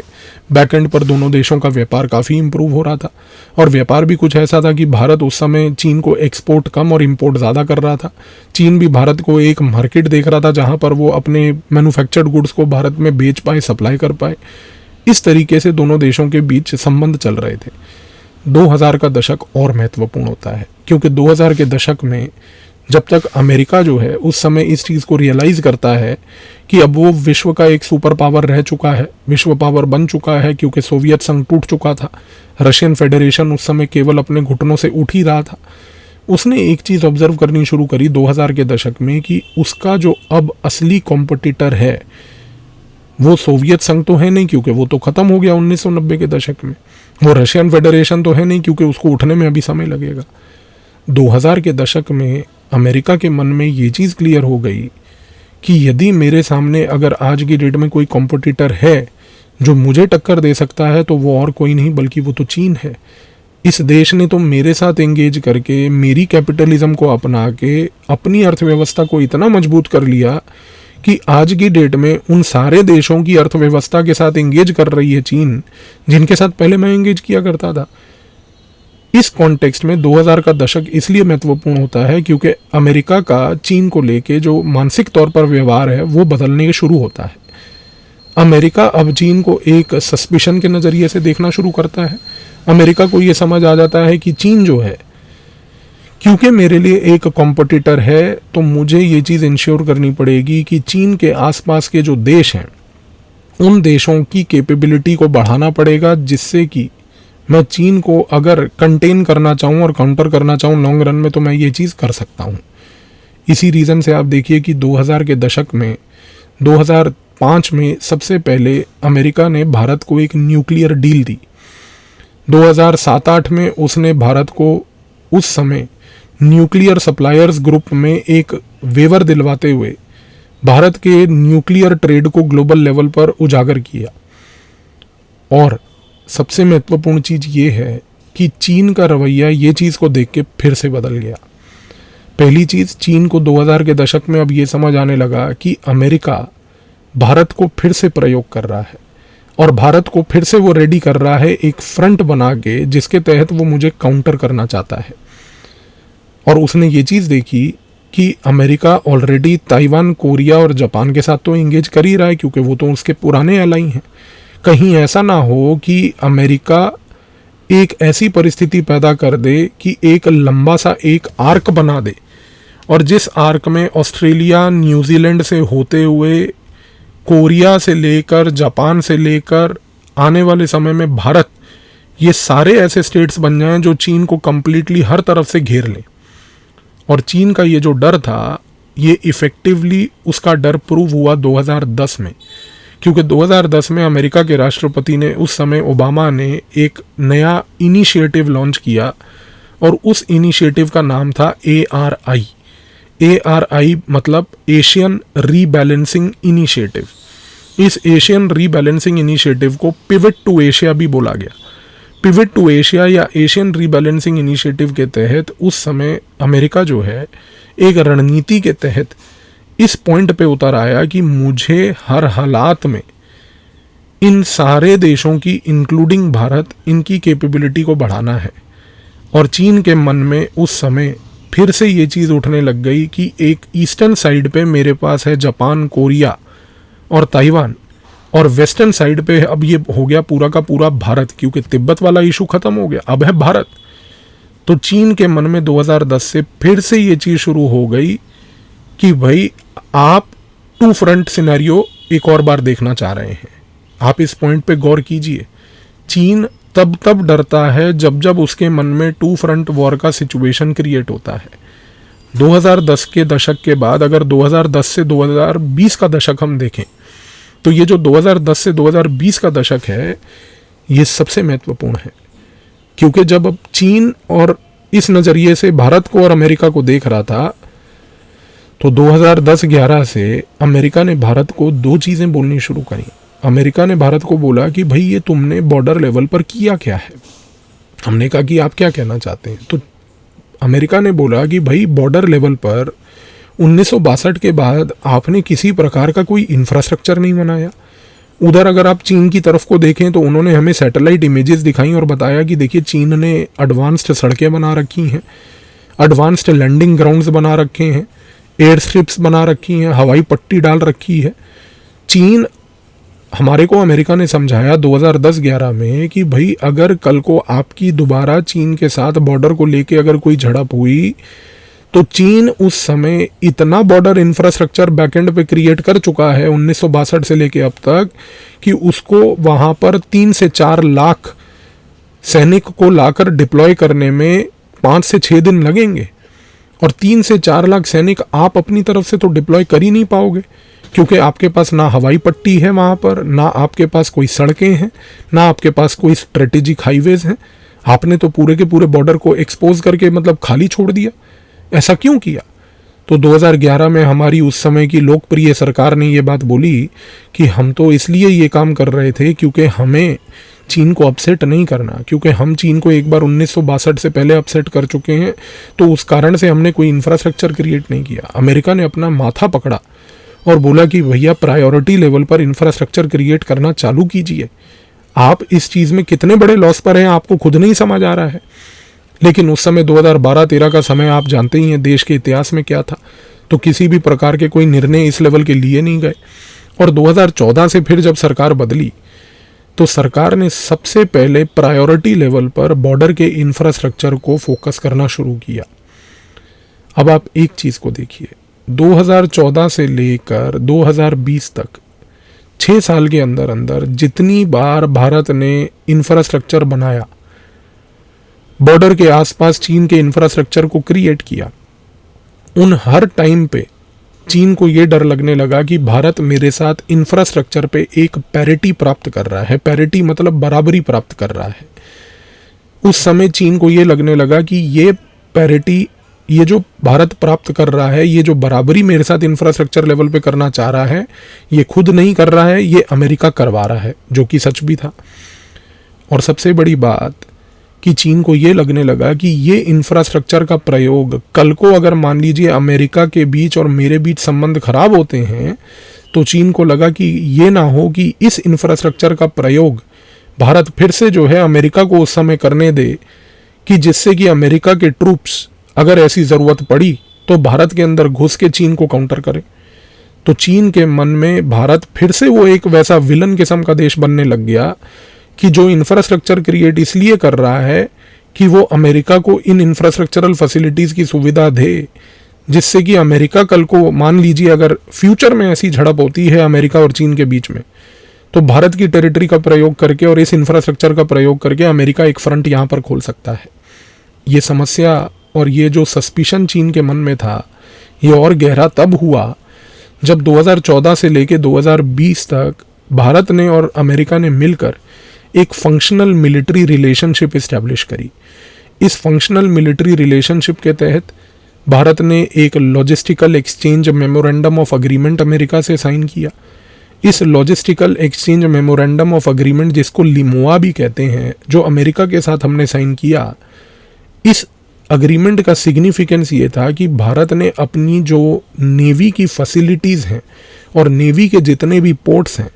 बैक एंड पर दोनों देशों का व्यापार काफ़ी इंप्रूव हो रहा था। और व्यापार भी कुछ ऐसा था कि भारत उस समय चीन को एक्सपोर्ट कम और इंपोर्ट ज़्यादा कर रहा था। चीन भी भारत को एक मार्केट देख रहा था जहाँ पर वो अपने मैन्युफैक्चर्ड गुड्स को भारत में बेच पाए, सप्लाई कर पाए। इस तरीके से दोनों देशों के बीच संबंध चल रहे थे। 2000 का दशक और महत्वपूर्ण होता है क्योंकि 2000 के दशक में जब तक अमेरिका जो है उस समय इस चीज़ को रियलाइज़ करता है कि अब वो विश्व का एक सुपर पावर रह चुका है, विश्व पावर बन चुका है, क्योंकि सोवियत संघ टूट चुका था, रशियन फेडरेशन उस समय केवल अपने घुटनों से उठ ही रहा था। उसने एक चीज़ ऑब्जर्व करनी शुरू करी 2000 के दशक में कि उसका जो अब असली कॉम्पिटिटर है वो सोवियत संघ तो है नहीं क्योंकि वो तो ख़त्म हो गया 1990 के दशक में, वो रशियन फेडरेशन तो है नहीं क्योंकि उसको उठने में अभी समय लगेगा। 2000 के दशक में अमेरिका के मन में ये चीज़ क्लियर हो गई कि यदि मेरे सामने अगर आज की डेट में कोई कॉम्पिटिटर है जो मुझे टक्कर दे सकता है तो वो और कोई नहीं बल्कि वो तो चीन है। इस देश ने तो मेरे साथ एंगेज करके मेरी कैपिटलिज्म को अपना के अपनी अर्थव्यवस्था को इतना मजबूत कर लिया कि आज की डेट में उन सारे देशों की अर्थव्यवस्था के साथ एंगेज कर रही है चीन, जिनके साथ पहले मैं एंगेज किया करता था। इस कॉन्टेक्स्ट में 2000 का दशक इसलिए महत्वपूर्ण होता है क्योंकि अमेरिका का चीन को लेके जो मानसिक तौर पर व्यवहार है वो बदलने शुरू होता है। अमेरिका अब चीन को एक सस्पिशन के नज़रिए से देखना शुरू करता है। अमेरिका को ये समझ आ जाता है कि चीन जो है, क्योंकि मेरे लिए एक कॉम्पिटिटर है, तो मुझे ये चीज़ इंश्योर करनी पड़ेगी कि चीन के आसपास के जो देश हैं उन देशों की कैपेबिलिटी को बढ़ाना पड़ेगा, जिससे कि मैं चीन को अगर कंटेन करना चाहूँ और काउंटर करना चाहूँ लॉन्ग रन में तो मैं ये चीज़ कर सकता हूँ। इसी रीज़न से आप देखिए कि 2000 के दशक में 2005 में सबसे पहले अमेरिका ने भारत को एक न्यूक्लियर डील दी। 2007-8 में उसने भारत को उस समय न्यूक्लियर सप्लायर्स ग्रुप में एक वेवर दिलवाते हुए भारत के न्यूक्लियर ट्रेड को ग्लोबल लेवल पर उजागर किया। और सबसे महत्वपूर्ण चीज़ ये है कि चीन का रवैया ये चीज़ को देख के फिर से बदल गया। पहली चीज़, चीन को 2000 के दशक में अब ये समझ आने लगा कि अमेरिका भारत को फिर से प्रयोग कर रहा है और भारत को फिर से वो रेडी कर रहा है एक फ्रंट बना के, जिसके तहत वो मुझे काउंटर करना चाहता है। और उसने ये चीज़ देखी कि अमेरिका ऑलरेडी ताइवान, कोरिया और जापान के साथ तो इंगेज कर ही रहा है, क्योंकि वो तो उसके पुराने एलाई हैं। कहीं ऐसा ना हो कि अमेरिका एक ऐसी परिस्थिति पैदा कर दे कि एक लंबा सा एक आर्क बना दे, और जिस आर्क में ऑस्ट्रेलिया, न्यूजीलैंड से होते हुए कोरिया से लेकर, जापान से लेकर आने वाले समय में भारत, ये सारे ऐसे स्टेट्स बन जाएं जो चीन को कंप्लीटली हर तरफ से घेर लें। और चीन का ये जो डर था, ये इफ़ेक्टिवली उसका डर प्रूव हुआ 2010 में, क्योंकि 2010 में अमेरिका के राष्ट्रपति ने, उस समय ओबामा ने, एक नया इनिशिएटिव लॉन्च किया, और उस इनिशिएटिव का नाम था ARI। ARI मतलब एशियन रीबैलेंसिंग इनिशिएटिव। इस एशियन रीबैलेंसिंग इनिशिएटिव को पिवट टू एशिया भी बोला गया। पिवट टू एशिया या एशियन रीबैलेंसिंग इनिशिएटिव के तहत उस समय अमेरिका जो है, एक रणनीति के तहत इस पॉइंट पे उतर आया कि मुझे हर हालात में इन सारे देशों की, इंक्लूडिंग भारत, इनकी कैपेबिलिटी को बढ़ाना है। और चीन के मन में उस समय फिर से ये चीज़ उठने लग गई कि एक ईस्टर्न साइड पे मेरे पास है जापान, कोरिया और ताइवान, और वेस्टर्न साइड पे अब ये हो गया पूरा का पूरा भारत, क्योंकि तिब्बत वाला इशू खत्म हो गया, अब है भारत। तो चीन के मन में 2010 से फिर से ये चीज़ शुरू हो गई कि भाई आप टू फ्रंट सिनेरियो एक और बार देखना चाह रहे हैं। आप इस पॉइंट पे गौर कीजिए। चीन तब डरता है जब जब उसके मन में टू फ्रंट वॉर का सिचुएशन क्रिएट होता है। 2010 के दशक के बाद अगर 2010 से 2020 का दशक हम देखें, तो ये जो 2010 से 2020 का दशक है, ये सबसे महत्वपूर्ण है, क्योंकि जब अब चीन और इस नज़रिए से भारत को और अमेरिका को देख रहा था, तो 2010-11 से अमेरिका ने भारत को दो चीज़ें बोलनी शुरू करी। अमेरिका ने भारत को बोला कि भाई ये तुमने बॉर्डर लेवल पर किया क्या है। हमने कहा कि आप क्या कहना चाहते हैं। तो अमेरिका ने बोला कि भाई बॉर्डर लेवल पर 1962 के बाद आपने किसी प्रकार का कोई इंफ्रास्ट्रक्चर नहीं बनाया। उधर अगर आप चीन की तरफ को देखें तो उन्होंने हमें सैटेलाइट इमेजेस दिखाई और बताया कि देखिए चीन ने एडवांस्ड सड़कें बना रखी हैं, एडवांस्ड लैंडिंग ग्राउंड्स बना रखे हैं, एयर स्ट्रिप्स बना रखी हैं, हवाई पट्टी डाल रखी है। चीन, हमारे को अमेरिका ने समझाया 2010-11 में कि भाई अगर कल को आपकी दोबारा चीन के साथ बॉर्डर को लेके अगर कोई झड़प हुई, तो चीन उस समय इतना बॉर्डर इंफ्रास्ट्रक्चर बैकएंड पे क्रिएट कर चुका है 1962 से लेके अब तक, कि उसको वहाँ पर 3 से 4 लाख सैनिक को लाकर डिप्लॉय करने में 5 से 6 दिन लगेंगे। और 3 से 4 लाख सैनिक आप अपनी तरफ से तो डिप्लॉय कर ही नहीं पाओगे, क्योंकि आपके पास ना हवाई पट्टी है वहाँ पर, ना आपके पास कोई सड़कें हैं, ना आपके पास कोई स्ट्रेटेजिक हाईवेज हैं। आपने तो पूरे के पूरे बॉर्डर को एक्सपोज करके मतलब खाली छोड़ दिया। ऐसा क्यों किया? तो 2011 में हमारी उस समय की लोकप्रिय सरकार ने ये बात बोली कि हम तो इसलिए ये काम कर रहे थे क्योंकि हमें चीन को अपसेट नहीं करना, क्योंकि हम चीन को एक बार 1962 से पहले अपसेट कर चुके हैं, तो उस कारण से हमने कोई इंफ्रास्ट्रक्चर क्रिएट नहीं किया। अमेरिका ने अपना माथा पकड़ा और बोला कि भैया प्रायोरिटी लेवल पर इंफ्रास्ट्रक्चर क्रिएट करना चालू कीजिए। आप इस चीज़ में कितने बड़े लॉस पर हैं आपको खुद नहीं समझ आ रहा है। लेकिन उस समय 2012-13 का समय आप जानते ही हैं देश के इतिहास में क्या था, तो किसी भी प्रकार के कोई निर्णय इस लेवल के लिए नहीं गए। और 2014 से फिर जब सरकार बदली, तो सरकार ने सबसे पहले प्रायोरिटी लेवल पर बॉर्डर के इंफ्रास्ट्रक्चर को फोकस करना शुरू किया। अब आप एक चीज़ को देखिए, 2014 से लेकर 2020 तक 6 साल के अंदर अंदर जितनी बार भारत ने इंफ्रास्ट्रक्चर बनाया, बॉर्डर के आसपास चीन के इंफ्रास्ट्रक्चर को क्रिएट किया, उन हर टाइम पे चीन को ये डर लगने लगा कि भारत मेरे साथ इंफ्रास्ट्रक्चर पे एक पैरिटी प्राप्त कर रहा है। पैरिटी मतलब बराबरी प्राप्त कर रहा है। उस समय चीन को ये लगने लगा कि ये पैरिटी, ये जो भारत प्राप्त कर रहा है, ये जो बराबरी मेरे साथ इंफ्रास्ट्रक्चर लेवल पे करना चाह रहा है, ये खुद नहीं कर रहा है, ये अमेरिका करवा रहा है, जो कि सच भी था। और सबसे बड़ी बात कि चीन को ये लगने लगा कि ये इंफ्रास्ट्रक्चर का प्रयोग कल को अगर मान लीजिए अमेरिका के बीच और मेरे बीच संबंध खराब होते हैं, तो चीन को लगा कि ये ना हो कि इस इंफ्रास्ट्रक्चर का प्रयोग भारत फिर से जो है अमेरिका को उस समय करने दे, कि जिससे कि अमेरिका के ट्रूप्स अगर ऐसी ज़रूरत पड़ी तो भारत के अंदर घुस के चीन को काउंटर करे। तो चीन के मन में भारत फिर से वो एक वैसा विलन किस्म का देश बनने लग गया कि जो इंफ्रास्ट्रक्चर क्रिएट इसलिए कर रहा है कि वो अमेरिका को इन इंफ्रास्ट्रक्चरल फैसिलिटीज़ की सुविधा दे, जिससे कि अमेरिका कल को, मान लीजिए अगर फ्यूचर में ऐसी झड़प होती है अमेरिका और चीन के बीच में, तो भारत की टेरिटरी का प्रयोग करके और इस इंफ्रास्ट्रक्चर का प्रयोग करके अमेरिका एक फ्रंट यहाँ पर खोल सकता है। ये समस्या और ये जो सस्पिशन चीन के मन में था, ये और गहरा तब हुआ जब 2014 से लेके 2020 तक भारत ने और अमेरिका ने मिलकर एक फंक्शनल मिलिट्री रिलेशनशिप इस्टेब्लिश करी। इस फंक्शनल मिलिट्री रिलेशनशिप के तहत भारत ने एक logistical exchange memorandum of agreement America से साइन किया। इस logistical exchange memorandum of agreement, जिसको लिमोआ भी कहते हैं, जो अमेरिका के साथ हमने साइन किया, इस अग्रीमेंट का सिग्निफिकेंस ये था कि भारत ने अपनी जो नेवी की फैसिलिटीज़ हैं और नेवी के जितने भी पोर्ट्स हैं,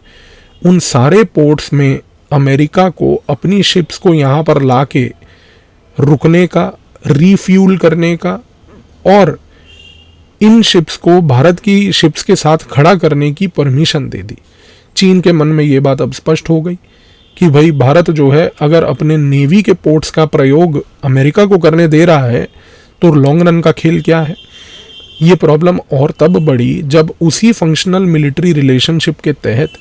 उन सारे पोर्ट्स में अमेरिका को अपनी शिप्स को यहाँ पर ला के रुकने का, रीफ्यूल करने का और इन शिप्स को भारत की शिप्स के साथ खड़ा करने की परमिशन दे दी। चीन के मन में ये बात अब स्पष्ट हो गई कि भाई भारत जो है अगर अपने नेवी के पोर्ट्स का प्रयोग अमेरिका को करने दे रहा है तो लॉन्ग रन का खेल क्या है। ये प्रॉब्लम और तब बढ़ी जब उसी फंक्शनल मिलिट्री रिलेशनशिप के तहत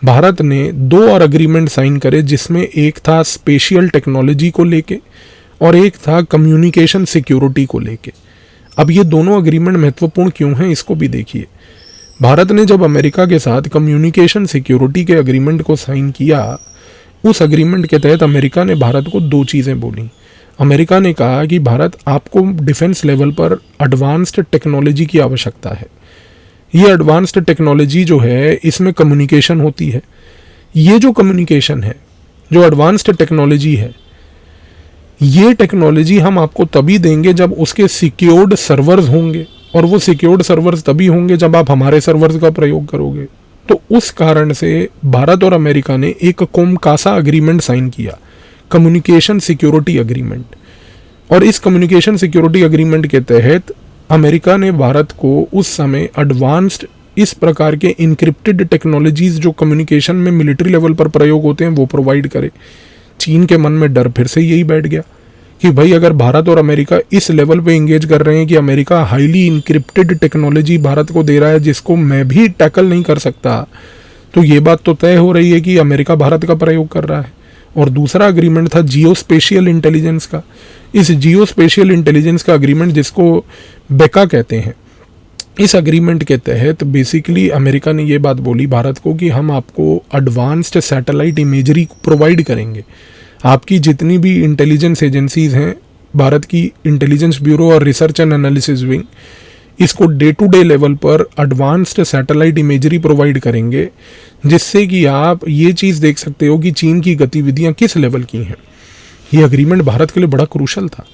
भारत ने 2 और अग्रीमेंट साइन करे, जिसमें एक था स्पेशियल टेक्नोलॉजी को लेके और एक था कम्युनिकेशन सिक्योरिटी को लेके। अब ये दोनों अग्रीमेंट महत्वपूर्ण क्यों हैं, इसको भी देखिए। भारत ने जब अमेरिका के साथ कम्युनिकेशन सिक्योरिटी के अग्रीमेंट को साइन किया, उस अग्रीमेंट के तहत अमेरिका ने भारत को 2 चीज़ें बोली। अमेरिका ने कहा कि भारत, आपको डिफेंस लेवल पर एडवांस्ड टेक्नोलॉजी की आवश्यकता है। ये एडवांस्ड टेक्नोलॉजी जो है, इसमें कम्युनिकेशन होती है। ये जो कम्युनिकेशन है, जो एडवांस्ड टेक्नोलॉजी है, ये टेक्नोलॉजी हम आपको तभी देंगे जब उसके सिक्योर्ड सर्वर्स होंगे, और वो सिक्योर्ड सर्वर्स तभी होंगे जब आप हमारे सर्वर्स का प्रयोग करोगे। तो उस कारण से भारत और अमेरिका ने एक कोमकासा अग्रीमेंट साइन किया, कम्युनिकेशन सिक्योरिटी अग्रीमेंट। और इस कम्युनिकेशन सिक्योरिटी अग्रीमेंट के तहत अमेरिका ने भारत को उस समय एडवांस्ड इस प्रकार के इनक्रिप्टेड टेक्नोलॉजीज जो कम्युनिकेशन में मिलिट्री लेवल पर प्रयोग होते हैं वो प्रोवाइड करे। चीन के मन में डर फिर से यही बैठ गया कि भाई अगर भारत और अमेरिका इस लेवल पे इंगेज कर रहे हैं कि America highly encrypted technology Bharat को दे रहा है जिसको मैं भी टैकल नहीं कर सकता, तो ये बात तो तय हो रही है कि अमेरिका भारत का प्रयोग कर रहा है। और दूसरा अग्रीमेंट था जियो स्पेशियल इंटेलिजेंस का। इस जियो स्पेशियल इंटेलिजेंस का अग्रीमेंट, जिसको बेका कहते हैं, इस अग्रीमेंट के तहत बेसिकली अमेरिका ने ये बात बोली भारत को कि हम आपको एडवांस्ड सैटेलाइट इमेजरी प्रोवाइड करेंगे। आपकी जितनी भी इंटेलिजेंस एजेंसीज हैं, भारत की इंटेलिजेंस ब्यूरो और रिसर्च एंड एनालिसिस विंग, इसको डे टू डे लेवल पर एडवांस्ड सैटेलाइट इमेजरी प्रोवाइड करेंगे, जिससे कि आप ये चीज़ देख सकते हो कि चीन की गतिविधियाँ किस लेवल की हैं। ये अग्रीमेंट भारत के लिए बड़ा क्रूशल था,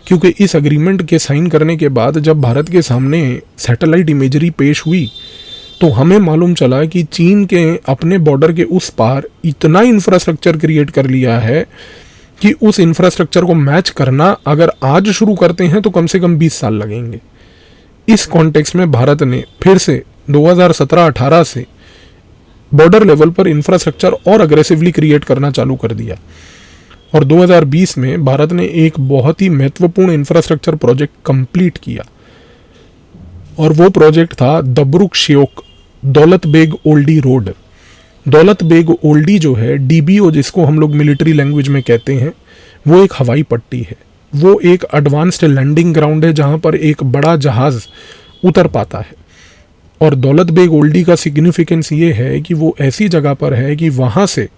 क्योंकि इस अग्रीमेंट के साइन करने के बाद जब भारत के सामने सैटेलाइट इमेजरी पेश हुई तो हमें मालूम चला कि चीन के अपने बॉर्डर के उस पार इतना इंफ्रास्ट्रक्चर क्रिएट कर लिया है कि उस इंफ्रास्ट्रक्चर को मैच करना अगर आज शुरू करते हैं तो कम से कम 20 साल लगेंगे। इस कॉन्टेक्स्ट में भारत ने फिर से 2017-18 से बॉर्डर लेवल पर इंफ्रास्ट्रक्चर और अग्रेसिवली क्रिएट करना चालू कर दिया। और 2020 में भारत ने एक बहुत ही महत्वपूर्ण इंफ्रास्ट्रक्चर प्रोजेक्ट कंप्लीट किया, और वो प्रोजेक्ट था दबरुक श्योक दौलत बेग ओल्डी रोड। दौलत बेग ओल्डी जो है, डीबीओ जिसको हम लोग मिलिट्री लैंग्वेज में कहते हैं, वो एक हवाई पट्टी है। वो एक एडवांस्ड लैंडिंग ग्राउंड है जहाँ पर एक बड़ा जहाज़ उतर पाता है। और दौलत बेग ओल्डी का सिग्निफिकेंस ये है कि वो ऐसी जगह पर है कि वहाँ से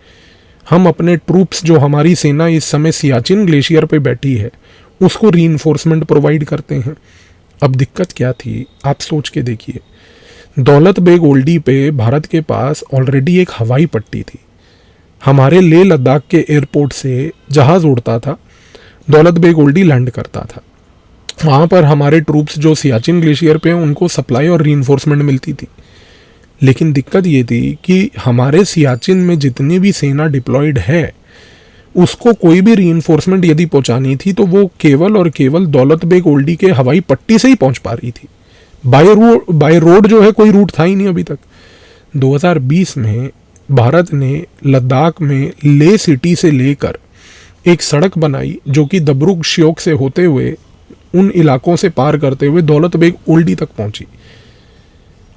हम अपने ट्रूप्स, जो हमारी सेना इस समय सियाचिन ग्लेशियर पे बैठी है, उसको रीइंफोर्समेंट प्रोवाइड करते हैं। अब दिक्कत क्या थी, आप सोच के देखिए। दौलत बेग ओल्डी पे भारत के पास ऑलरेडी एक हवाई पट्टी थी। हमारे लेह लद्दाख के एयरपोर्ट से जहाज़ उड़ता था, दौलत बेग ओल्डी लैंड करता था। वहाँ पर हमारे ट्रूप्स जो सियाचिन ग्लेशियर पे हैं उनको सप्लाई और रीइंफोर्समेंट मिलती थी। लेकिन दिक्कत ये थी कि हमारे सियाचिन में जितनी भी सेना डिप्लॉयड है उसको कोई भी रीइंफोर्समेंट यदि पहुंचानी थी तो वो केवल और केवल दौलत बेग ओल्डी के हवाई पट्टी से ही पहुंच पा रही थी। बाय रोड जो है कोई रूट था ही नहीं अभी तक। 2020 में भारत ने लद्दाख में ले सिटी से लेकर एक सड़क बनाई जो कि दबरुक श्योक से होते हुए उन इलाकों से पार करते हुए दौलत बेग ओल्डी तक पहुंची।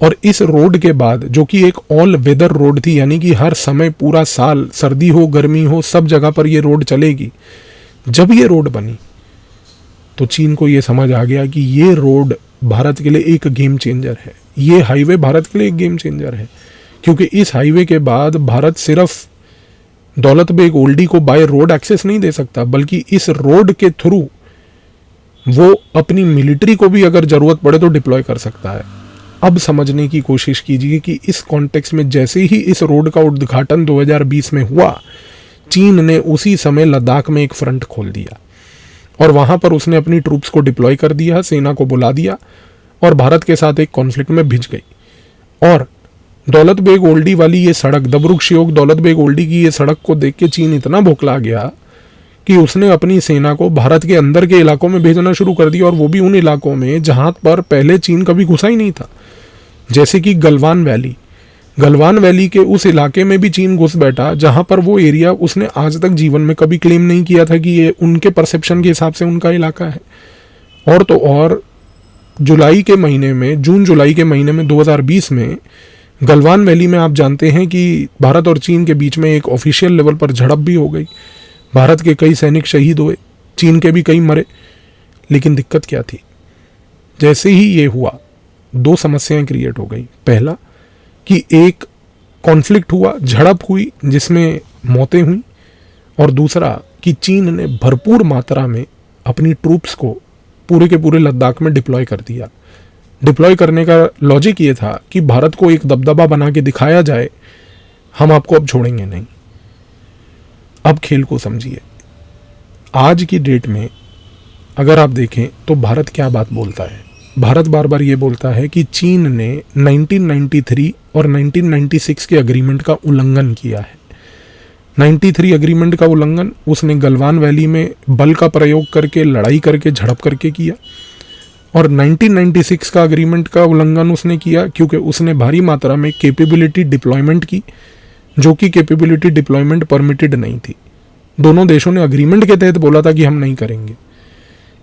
और इस रोड के बाद, जो कि एक ऑल वेदर रोड थी, यानी कि हर समय पूरा साल सर्दी हो गर्मी हो सब जगह पर ये रोड चलेगी, जब ये रोड बनी तो चीन को ये समझ आ गया कि ये रोड भारत के लिए एक गेम चेंजर है, ये हाईवे भारत के लिए एक गेम चेंजर है। क्योंकि इस हाईवे के बाद भारत सिर्फ दौलत बेग ओल्डी को बाय रोड एक्सेस नहीं दे सकता, बल्कि इस रोड के थ्रू वो अपनी मिलिट्री को भी अगर जरूरत पड़े तो डिप्लॉय कर सकता है। अब समझने की कोशिश कीजिए कि इस कॉन्टेक्स्ट में जैसे ही इस रोड का उद्घाटन 2020 में हुआ, चीन ने उसी समय लद्दाख में एक फ्रंट खोल दिया और वहां पर उसने अपनी ट्रूप्स को डिप्लॉय कर दिया, सेना को बुला दिया और भारत के साथ एक कॉन्फ्लिक्ट में भिज गई। और दौलत बेग ओल्डी वाली ये सड़क, दबरुक श्योक दौलत बेग ओल्डी की ये सड़क को देख के चीन इतना बौखला गया कि उसने अपनी सेना को भारत के अंदर के इलाकों में भेजना शुरू कर दिया, और वो भी उन इलाकों में जहां पर पहले चीन कभी घुसा ही नहीं था, जैसे कि गलवान वैली के उस इलाके में भी चीन घुस बैठा, जहां पर वो एरिया उसने आज तक जीवन में कभी क्लेम नहीं किया था कि ये उनके परसेप्शन के हिसाब से उनका इलाका है। और तो और जून जुलाई के महीने में 2020 में गलवान वैली में आप जानते हैं कि भारत और चीन के बीच में एक ऑफिशियल लेवल पर झड़प भी हो गई। भारत के कई सैनिक शहीद हुए, चीन के भी कई मरे। लेकिन दिक्कत क्या थी? जैसे ही ये हुआ, दो समस्याएं क्रिएट हो गई। पहला कि एक कॉन्फ्लिक्ट हुआ, झड़प हुई जिसमें मौतें हुई, और दूसरा कि चीन ने भरपूर मात्रा में अपनी ट्रूप्स को पूरे के पूरे लद्दाख में डिप्लॉय कर दिया। डिप्लॉय करने का लॉजिक ये था कि भारत को एक दबदबा बना के दिखाया जाए, हम आपको अब छोड़ेंगे नहीं। अब खेल को समझिए। आज की डेट में अगर आप देखें तो भारत क्या बात बोलता है? भारत बार बार ये बोलता है कि चीन ने 1993 और 1996 के एग्रीमेंट का उल्लंघन किया है। 93 एग्रीमेंट का उल्लंघन उसने गलवान वैली में बल का प्रयोग करके, लड़ाई करके, झड़प करके किया, और 1996 का एग्रीमेंट का उल्लंघन उसने किया क्योंकि उसने भारी मात्रा में कैपेबिलिटी डिप्लॉयमेंट की, जो कि कैपेबिलिटी डिप्लॉयमेंट परमिटेड नहीं थी। दोनों देशों ने एग्रीमेंट के तहत बोला था कि हम नहीं करेंगे।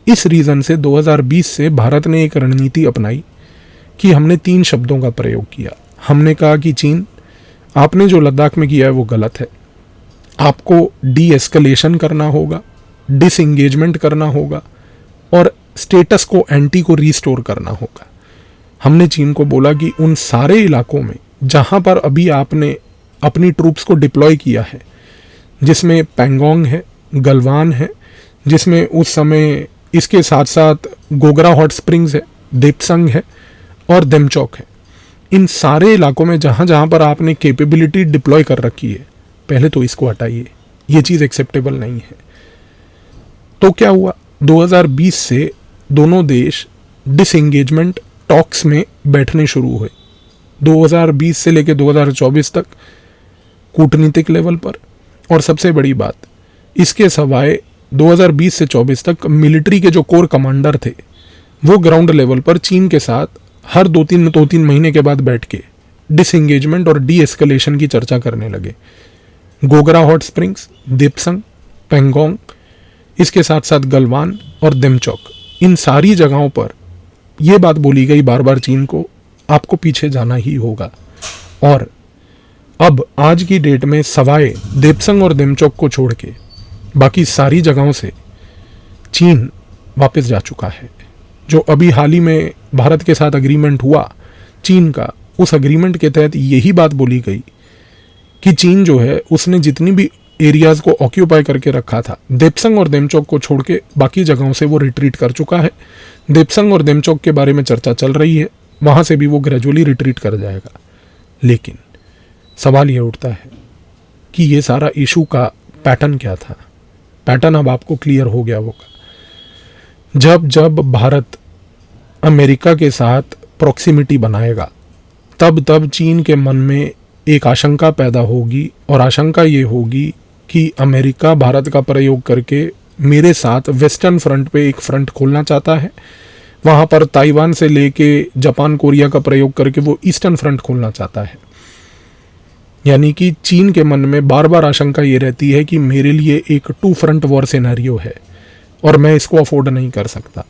इस रीज़न से 2020 से भारत ने एक रणनीति अपनाई कि हमने 3 शब्दों का प्रयोग किया। हमने कहा कि चीन, आपने जो लद्दाख में किया है वो गलत है, आपको डी एस्केलेशन करना होगा, डिसएंगेजमेंट करना होगा और स्टेटस को एंटी को रीस्टोर करना होगा। हमने चीन को बोला कि उन सारे इलाकों में जहां पर अभी आपने अपनी ट्रूप्स को डिप्लॉय किया है, जिसमें पैंगोंग है, गलवान है, जिसमें उस समय इसके साथ साथ गोगरा हॉट स्प्रिंग्स है, देपसंग है और देमचौक है, इन सारे इलाकों में जहां जहां पर आपने कैपेबिलिटी डिप्लॉय कर रखी है, पहले तो इसको हटाइए, ये चीज़ एक्सेप्टेबल नहीं है। तो क्या हुआ? 2020 से दोनों देश डिसएंगेजमेंट टॉक्स में बैठने शुरू हुए। 2020 से लेकर 2024 तक कूटनीतिक लेवल पर, और सबसे बड़ी बात, इसके सवाए 2020 से 24 तक मिलिट्री के जो कोर कमांडर थे वो ग्राउंड लेवल पर चीन के साथ हर 2-3 महीने के बाद बैठ के डिसएंगेजमेंट और डी एस्केलेशन की चर्चा करने लगे। गोगरा हॉट स्प्रिंग्स, देपसंग, पैंगोंग, इसके साथ साथ गलवान और देमचौक, इन सारी जगहों पर यह बात बोली गई बार बार चीन को, आपको पीछे जाना ही होगा। और अब आज की डेट में सवाए देपसंग और देमचौक को छोड़ के बाकी सारी जगहों से चीन वापस जा चुका है। जो अभी हाल ही में भारत के साथ एग्रीमेंट हुआ चीन का, उस एग्रीमेंट के तहत यही बात बोली गई कि चीन जो है उसने जितनी भी एरियाज को ऑक्यूपाई करके रखा था, देपसंग और देमचौक को छोड़ के बाकी जगहों से वो रिट्रीट कर चुका है। देपसंग और देमचौक के बारे में चर्चा चल रही है, वहाँ से भी वो ग्रेजुअली रिट्रीट कर जाएगा। लेकिन सवाल ये उठता है कि ये सारा इशू का पैटर्न क्या था? पैटर्न अब आपको क्लियर हो गया होगा। जब जब भारत अमेरिका के साथ प्रॉक्सिमिटी बनाएगा, तब तब चीन के मन में एक आशंका पैदा होगी, और आशंका ये होगी कि अमेरिका भारत का प्रयोग करके मेरे साथ वेस्टर्न फ्रंट पे एक फ्रंट खोलना चाहता है, वहाँ पर ताइवान से लेके जापान कोरिया का प्रयोग करके वो ईस्टर्न फ्रंट खोलना चाहता है। यानी कि चीन के मन में बार बार आशंका ये रहती है कि मेरे लिए एक 2 फ्रंट वॉर सिनेरियो है और मैं इसको अफोर्ड नहीं कर सकता।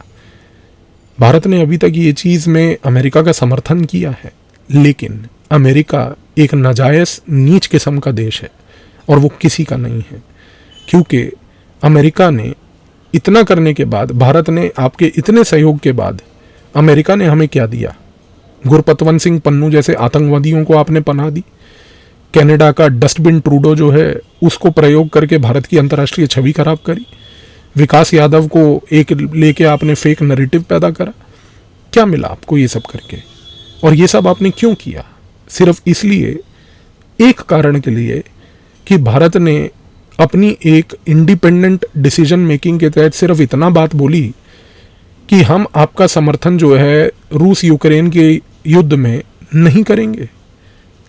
भारत ने अभी तक ये चीज़ में अमेरिका का समर्थन किया है, लेकिन अमेरिका एक नाजायज़ नीच किस्म का देश है और वो किसी का नहीं है, क्योंकि अमेरिका ने इतना करने के बाद, भारत ने आपके इतने सहयोग के बाद, अमेरिका ने हमें क्या दिया? गुरपतवंत सिंह पन्नू जैसे आतंकवादियों को आपने पनाह दी। कनाडा का डस्टबिन ट्रूडो जो है उसको प्रयोग करके भारत की अंतर्राष्ट्रीय छवि खराब करी। विकास यादव को एक लेके आपने फेक नैरेटिव पैदा करा। क्या मिला आपको ये सब करके? और ये सब आपने क्यों किया? सिर्फ इसलिए, एक कारण के लिए कि भारत ने अपनी एक इंडिपेंडेंट डिसीजन मेकिंग के तहत सिर्फ इतना बात बोली कि हम आपका समर्थन जो है रूस यूक्रेन के युद्ध में नहीं करेंगे।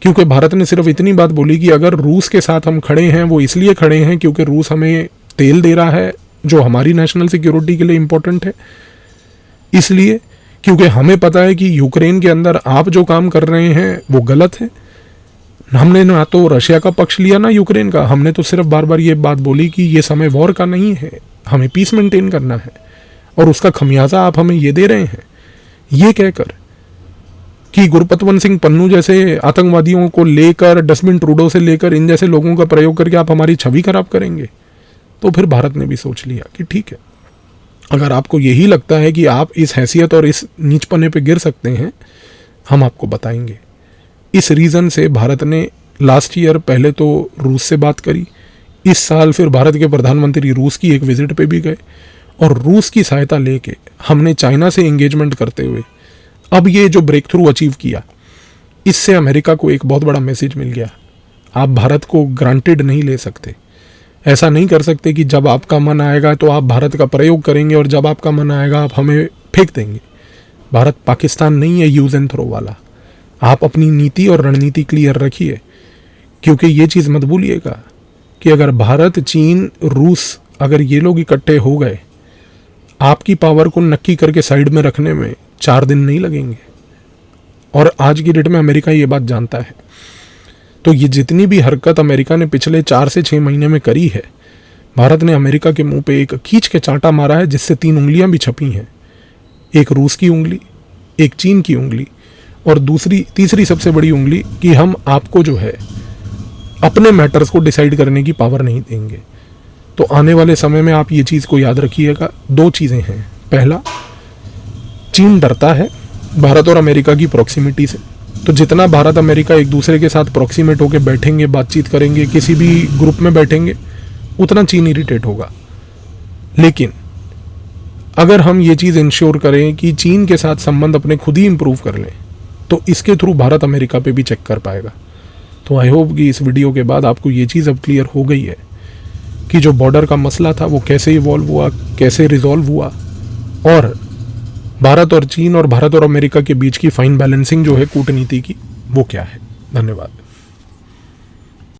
क्योंकि भारत ने सिर्फ इतनी बात बोली कि अगर रूस के साथ हम खड़े हैं, वो इसलिए खड़े हैं क्योंकि रूस हमें तेल दे रहा है जो हमारी नेशनल सिक्योरिटी के लिए इम्पोर्टेंट है, इसलिए क्योंकि हमें पता है कि यूक्रेन के अंदर आप जो काम कर रहे हैं वो गलत है। हमने ना तो रशिया का पक्ष लिया ना यूक्रेन का, हमने तो सिर्फ बार बार ये बात बोली कि ये समय वॉर का नहीं है, हमें पीस मेंटेन करना है और उसका खमियाजा आप हमें ये दे रहे हैं। ये कहकर कि गुरपतवंत सिंह पन्नू जैसे आतंकवादियों को लेकर, डस्टबिन ट्रूडो से लेकर, इन जैसे लोगों का प्रयोग करके आप हमारी छवि खराब करेंगे, तो फिर भारत ने भी सोच लिया कि ठीक है, अगर आपको यही लगता है कि आप इस हैसियत और इस नीचपने पे गिर सकते हैं, हम आपको बताएंगे। इस रीज़न से भारत ने लास्ट ईयर पहले तो रूस से बात करी, इस साल फिर भारत के प्रधानमंत्री रूस की एक विजिट पे भी गए और रूस की सहायता लेके हमने चाइना से एंगेजमेंट करते हुए अब ये जो ब्रेक थ्रू अचीव किया, इससे अमेरिका को एक बहुत बड़ा मैसेज मिल गया। आप भारत को ग्रांटेड नहीं ले सकते। ऐसा नहीं कर सकते कि जब आपका मन आएगा तो आप भारत का प्रयोग करेंगे और जब आपका मन आएगा आप हमें फेंक देंगे। भारत पाकिस्तान नहीं है यूज़ एंड थ्रो वाला। आप अपनी नीति और रणनीति क्लियर रखिए, क्योंकि ये चीज़ मत भूलिएगा कि अगर भारत, चीन, रूस अगर ये लोग इकट्ठे हो गए, आपकी पावर को नक्की करके साइड में रखने में 4 दिन नहीं लगेंगे। और आज की डेट में अमेरिका ये बात जानता है। तो ये जितनी भी हरकत अमेरिका ने पिछले 4 से 6 महीने में करी है, भारत ने अमेरिका के मुंह पे एक खींच के चांटा मारा है, जिससे 3 उंगलियां भी छपी हैं। एक रूस की उंगली, एक चीन की उंगली और तीसरी सबसे बड़ी उंगली कि हम आपको जो है अपने मैटर्स को डिसाइड करने की पावर नहीं देंगे। तो आने वाले समय में आप ये चीज़ को याद रखिएगा। 2 चीज़ें हैं। पहला, चीन डरता है भारत और अमेरिका की प्रॉक्सिमिटी से। तो जितना भारत अमेरिका एक दूसरे के साथ प्रॉक्सिमेट होकर बैठेंगे, बातचीत करेंगे, किसी भी ग्रुप में बैठेंगे, उतना चीन इरिटेट होगा। लेकिन अगर हम ये चीज़ इंश्योर करें कि चीन के साथ संबंध अपने खुद ही इंप्रूव कर लें, तो इसके थ्रू भारत अमेरिका पे भी चेक कर पाएगा। तो आई होप कि इस वीडियो के बाद आपको ये चीज़ अब क्लियर हो गई है कि जो बॉर्डर का मसला था वो कैसे इवॉल्व हुआ, कैसे रिजॉल्व हुआ, और भारत और चीन और भारत और अमेरिका के बीच की फाइन बैलेंसिंग जो है कूटनीति की, वो क्या है। धन्यवाद।